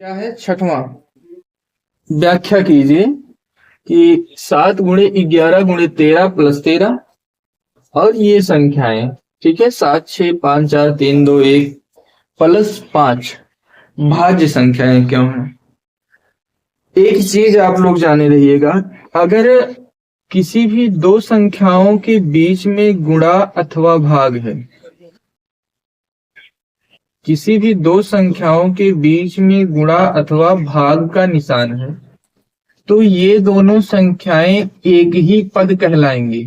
क्या है छठवां। व्याख्या कीजिए कि 7 × 11 × 13 + 13 और ये संख्याएं, ठीक है, 7 6 5 4 3 2 1 +5 भाज्य संख्याएं क्यों हैं। एक चीज आप लोग जाने रहिएगा, अगर किसी भी दो संख्याओं के बीच में गुणा अथवा भाग है, किसी भी दो संख्याओं के बीच में गुणा अथवा भाग का निशान है, तो ये दोनों संख्याएं एक ही पद कहलाएंगी।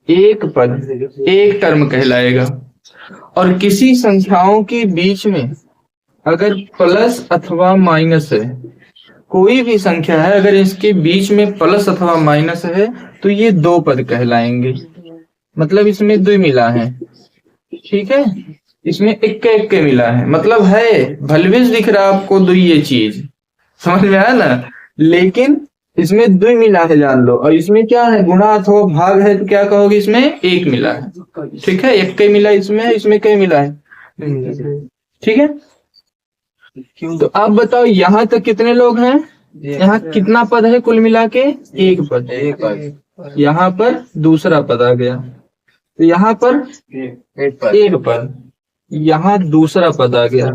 एक पद, एक टर्म कहलाएगा। और किसी संख्याओं के बीच में अगर प्लस अथवा माइनस है, कोई भी संख्या है अगर इसके बीच में प्लस अथवा माइनस है, तो ये दो पद कहलाएंगे। मतलब इसमें दो मिला है, ठीक है, इसमें इक्के मिला है, मतलब है भलविस दिख रहा है आपको दो, ये चीज समझ में आया ना। लेकिन इसमें दो मिला है जान लो, और इसमें क्या है गुणा अथवा भाग है, तो क्या कहोगे इसमें एक मिला है, ठीक है, इक्के मिला इसमें क्या मिला है, ठीक है। तो आप बताओ यहाँ तक कितने लोग हैं, यहाँ कितना पद है कुल मिला के, एक पद। यहाँ पर दूसरा पद आ गया, तो यहाँ पर एक पद, यहाँ दूसरा पद आ गया।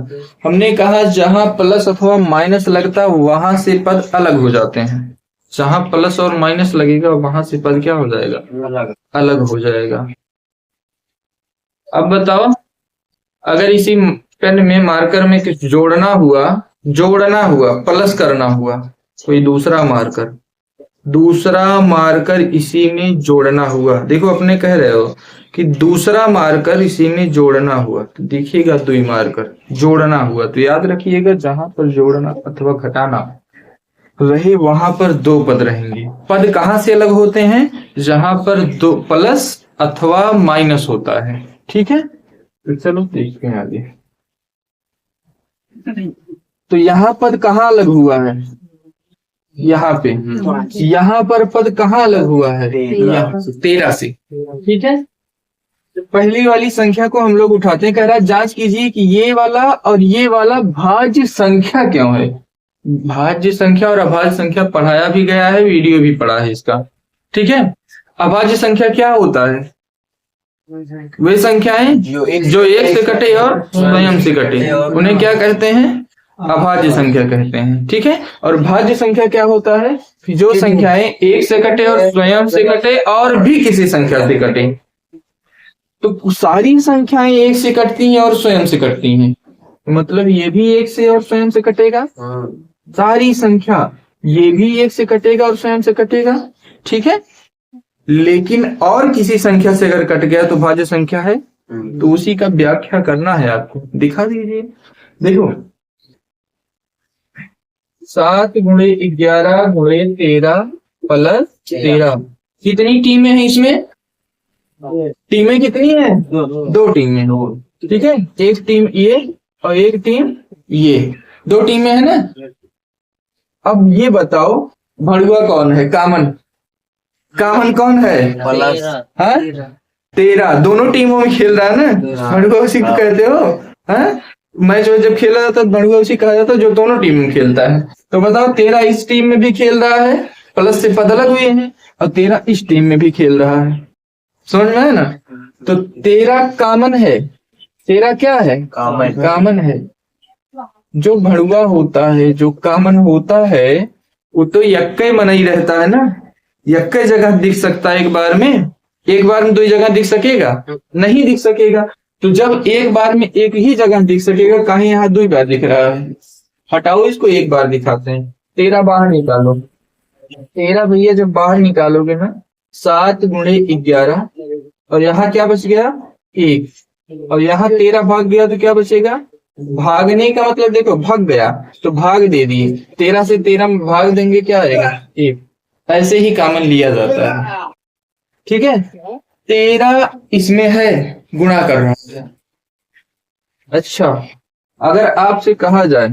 हमने कहा जहां प्लस अथवा माइनस लगता वहां से पद अलग हो जाते हैं, जहां प्लस और माइनस लगेगा वहां से पद क्या हो जाएगा, अलग हो जाएगा। अब बताओ, अगर इसी पेन में मार्कर में कुछ जोड़ना हुआ, प्लस करना हुआ, कोई दूसरा मार्कर इसी में जोड़ना हुआ, देखो अपने कह रहे हो कि दूसरा मार्कर इसी में जोड़ना हुआ, तो देखिएगा दो मार्कर जोड़ना हुआ, तो याद रखिएगा जहां पर जोड़ना अथवा घटाना रहे वहां पर दो पद रहेंगे। पद कहां से अलग होते हैं, जहां पर दो प्लस अथवा माइनस होता है, ठीक है। तो चलो देखते हैं आगे। तो यहाँ पद कहाँ अलग हुआ है, यहाँ पे, यहाँ पर पद कहाँ अलग हुआ है, 13 से, ठीक है। पहली वाली संख्या को हम लोग उठाते हैं, कह रहा है जांच कीजिए कि ये वाला और ये वाला भाज्य संख्या क्यों है। भाज्य संख्या और अभाज्य संख्या पढ़ाया भी गया है, वीडियो भी पढ़ा है इसका, ठीक है। अभाज्य संख्या क्या होता है, वे संख्याएं जो एक से कटे और स्वयं से कटे, उन्हें क्या कहते हैं, अभाज्य संख्या कहते हैं, ठीक है। और भाज्य संख्या क्या होता है, जो संख्याएं एक से कटे और स्वयं से कटे और भी किसी संख्या से कटे। तो सारी संख्याएं एक से कटती हैं और स्वयं से कटती हैं, मतलब ये भी एक से और स्वयं से कटेगा, सारी संख्या ये भी एक से कटेगा और स्वयं से कटेगा, ठीक है। लेकिन और किसी संख्या से अगर कट गया तो भाज्य संख्या है, तो उसी का व्याख्या करना है आपको, दिखा दीजिए। देखो 7 × 11 × 13 + 13 कितनी टीमें हैं इसमें, टीमें कितनी है, दो टीमें, ठीक है। एक टीम ये और एक टीम ये, दो टीमें है ना। अब ये बताओ भड़ुआ कौन है, कामन कौन है, प्लस 13, दोनों टीमों में खेल रहा है ना, भड़ुआ उसी को कहते हो, है मैच में जब खेला जाता है भड़ुआ उसी कहा जाता है जो दोनों टीम में खेलता है। तो बताओ 13 इस टीम में भी खेल रहा है, प्लस से पद अलग हुए हैं, और 13 इस टीम में भी खेल रहा है, समझ में है ना। तो 13 कामन है, 13 क्या है, कामन है। जो भड़ुआ होता है, जो कामन होता है, वो तो यक्के मन ही रहता है ना, यक्के जगह दिख सकता है, एक बार में दो जगह दिख सकेगा, नहीं दिख सकेगा। तो जब एक बार में एक ही जगह दिख सकेगा, कहीं यहाँ 2 बार दिख रहा है, हटाओ इसको, एक बार दिखाते हैं। 13 बाहर निकालो, 13 भैया जब बाहर निकालोगे ना, 7 × 11 और यहाँ क्या बच गया 1, और यहाँ 13 भाग गया तो क्या बचेगा, भागने का मतलब देखो भाग गया तो भाग दे दिए, 13 से 13 में भाग देंगे क्या आएगा 1, ऐसे ही कॉमन लिया जाता है, ठीक है। 13 इसमें है, गुणा कर रहा है। अच्छा, अगर आपसे कहा जाए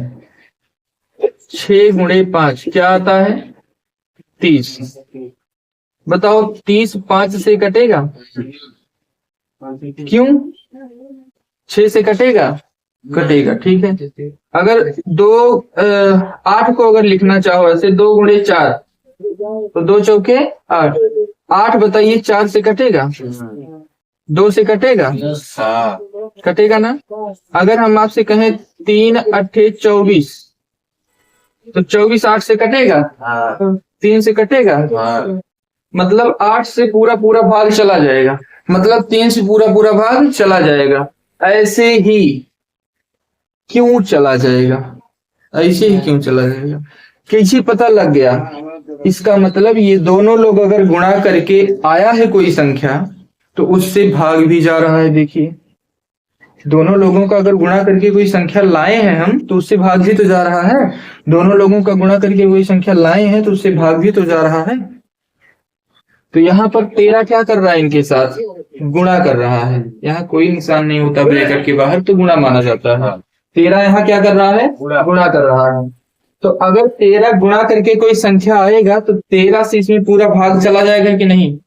6 × 5 क्या आता है 30, बताओ 30 5 से कटेगा, क्यों 6 से कटेगा, कटेगा, ठीक है। अगर 8 को अगर लिखना चाहो ऐसे 2 गुणे 4 तो 2 चौके 8, 8 बताइए 4 से कटेगा, 2 से कटेगा, कटेगा ना। अगर हम आपसे कहें 3 अट्ठे 24 तो 24 8 से कटेगा, 3 से कटेगा, मतलब 8 से पूरा पूरा भाग चला जाएगा, मतलब 3 से पूरा पूरा भाग चला जाएगा। ऐसे ही क्यों चला जाएगा, ऐसे ही क्यों चला जाएगा, कैसे पता लग गया। इसका मतलब ये दोनों लोग अगर गुणा करके आया है कोई संख्या तो उससे भाग भी जा रहा है। देखिए दोनों लोगों का अगर गुणा करके कोई संख्या लाए हैं हम तो उससे भाग भी तो जा रहा है। दोनों लोगों का गुणा करके कोई संख्या लाए हैं तो उससे भाग भी तो जा रहा है। तो यहाँ पर 13 क्या कर रहा है, इनके साथ गुणा कर रहा है। यहाँ कोई निशान नहीं होता ब्रैकेट के बाहर तो गुणा माना जाता है। 13 यहाँ क्या कर रहा है, गुणा कर रहा है। तो अगर 13 गुणा करके कोई संख्या आएगा तो 13 से इसमें पूरा भाग चला जाएगा कि नहीं।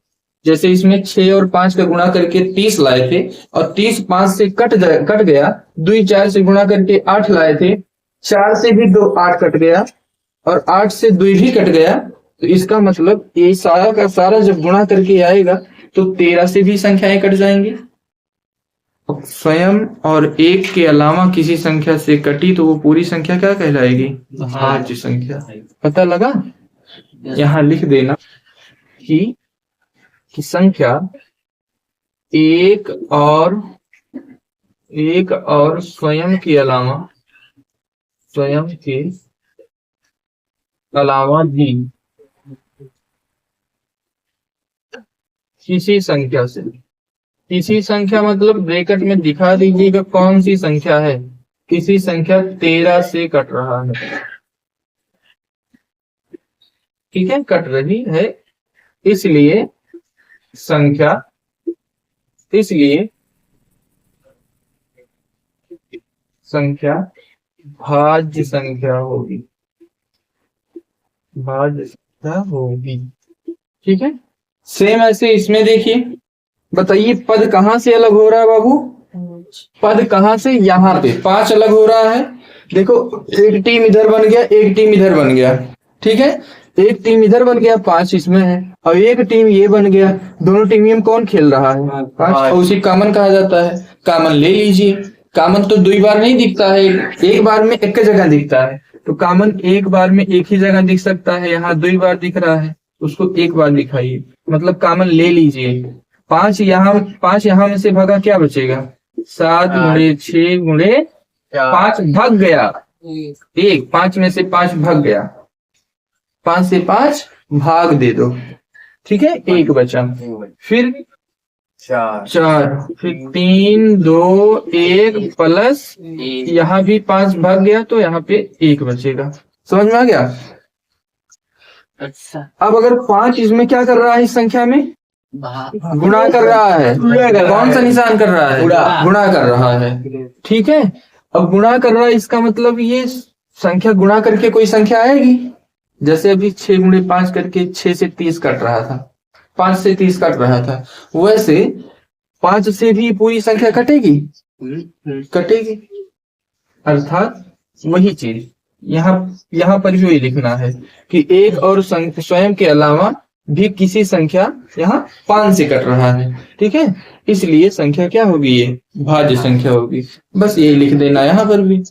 जैसे इसमें 6 और 5 का गुणा करके 30 लाए थे और 30 5 से कट गया, 2 4 से गुणा करके 8 लाए थे, 4 से भी 2 8 कट गया और 8 से 2 भी कट गया। तो इसका मतलब ये सारा का सारा जब गुणा करके आएगा तो 13 से भी संख्याएं कट जाएंगी। स्वयं और एक के अलावा किसी संख्या से कटी तो वो पूरी संख्या क्या कहलाएगी, भाज्य संख्या। पता लगा। यहाँ लिख देना कि संख्या एक और स्वयं के अलावा भी किसी संख्या मतलब ब्रैकेट में दिखा दीजिएगा कौन सी संख्या है। किसी संख्या 13 से कट रहा है, ठीक है, कट रही है, इसलिए संख्या भाज्य संख्या होगी, ठीक है। सेम ऐसे इसमें देखिए, बताइए पद कहां से अलग हो रहा है बाबू, पद कहां से, यहाँ पे 5 अलग हो रहा है। देखो एक टीम इधर बन गया, एक टीम इधर बन गया, ठीक है, एक टीम इधर बन गया, 5 इसमें है, और एक टीम ये बन गया। दोनों टीम में कौन खेल रहा है, 5, और उसी कॉमन कहा जाता है। कॉमन ले लीजिए, कॉमन तो 2 बार नहीं दिखता है, एक बार में एक जगह दिखता है। तो कॉमन एक बार में एक ही जगह दिख सकता है, यहाँ 2 बार दिख रहा है, उसको एक बार दिखाइए, मतलब कॉमन ले लीजिए। 5 यहाँ में से भागा क्या बचेगा, 7 गुणे 6 गुणे 5 भाग गया, 1 5 में से 5 भाग गया, 5 से 5 भाग दे दो, ठीक है, 1 बचा, फिर 4, फिर 3 2 1 प्लस यहाँ भी 5 भाग गया तो यहाँ पे 1 बचेगा। समझ में आ गया। अच्छा, अब अगर 5 इसमें क्या कर रहा है, इस संख्या में गुणा कर रहा है, कौन सा निशान कर रहा है, गुणा कर रहा है, ठीक है। अब गुणा कर रहा है, इसका मतलब ये संख्या गुणा करके कोई संख्या आएगी। जैसे अभी 6 गुणे 5 करके 6 से 30 कट रहा था, 5 से 30 कट रहा था, वैसे 5 से भी पूरी संख्या कटेगी, कटेगी। अर्थात वही चीज यहाँ पर भी वही लिखना है कि एक और स्वयं के अलावा भी किसी संख्या यहाँ 5 से कट रहा है, ठीक है, इसलिए संख्या क्या होगी, ये भाज्य संख्या होगी। बस यही लिख देना यहाँ पर भी।